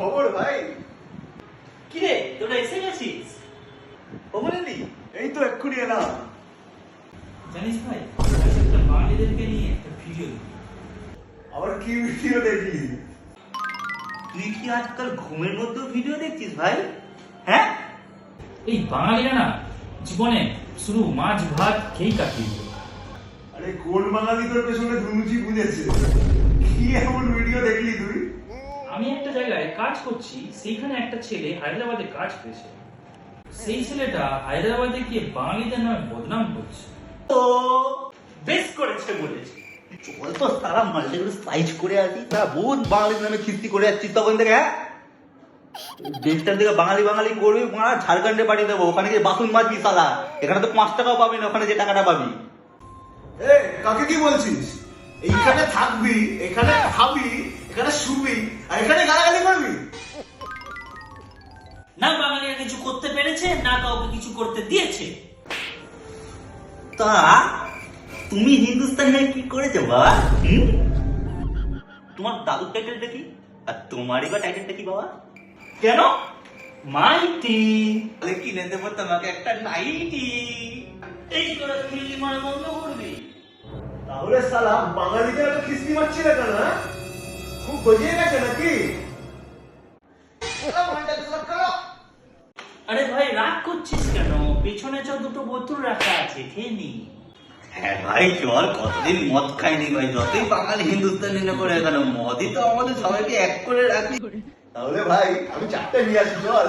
খবর ভাই? কি রে, তোরা এসে গেছিস? খবর এলি? এই তো এক্ষুনি এলাম। জানিস ভাই, একটা বাঙালিদেরকে নিয়ে একটা ভিডিও। আবার কি ভিডিও দেখলি? তুই কি আজকাল ঘুমের মধ্যেও ভিডিও দেখছিস ভাই? হ্যাঁ, এই বাঙালিরা না জীবনে শুধু মাছ ভাত খেয়েই কাটিয়ে দিল। আরে কোন বাঙালি তোর পেছনে ধুনুচি বুঝেছে? কি এমন ভিডিও দেখলি তুই? আমি একটা জায়গায় কাজ করছি, সেইখানে একটা ছেলে হায়দ্রাবাদে কাজ পেয়েছে। সেই ছেলেটা হায়দ্রাবাদে গিয়ে বাঙালিদের নামে বদনাম করছে। তো বেশ করেছে বলেছে। চল তো সারা মালটাগুলো সাইজ করে আসি, তারা বহুত বাঙালির নামে খিস্তি করে যাচ্ছিস তখন থেকে। হ্যাঁ, দেশটার দিকে বাঙালি বাঙালি করবি, মারা ঝাড়খণ্ডে পাঠিয়ে দেবো, ওখানে গিয়ে বাসন মাজবি সালা। এখানে তো 5 টাকাও পাবি না, ওখানে যে টাকাটা পাবি। এ কাকে কি বলছিস? এইখানে থাকবি, এখানে খাবি, এখানে শুবি, আর এখানে গালাগালি করবি? না বাঙালিরা কিছু করতে পেরেছে, না কাউকে কিছু করতে দিয়েছে। তা তুমি হিন্দুস্তানি হয়ে কি করেছো বাবা? তোমার দাদুর টাইটেলটা কি, আর তোমারই বা টাইটেলটা কি বাবা? কেন? মাইটি। তাহলে কিনে দেবো তোমাকে একটা নাইটি। এই করে খিল্লি মারা বন্ধ করবি। তাহলে সালা বাঙালিদের এত খিস্তি মারছি না কেন? খুব বজিয়ে গেছে নাকি? আরে ভাই রাগ করছিস কেন? পেছনে চ দুটো বোতল রাখা আছে, খেয়ে নি। হ্যাঁ ভাই চল, কতদিন মদ খাইনি ভাই, যতই বাঙালি হিন্দুস্তানি না করে কেন, মদই তো আমাদের সবাইকে এক করে রাখি। তাহলে ভাই আমি 4টে নিয়ে আসি, চল।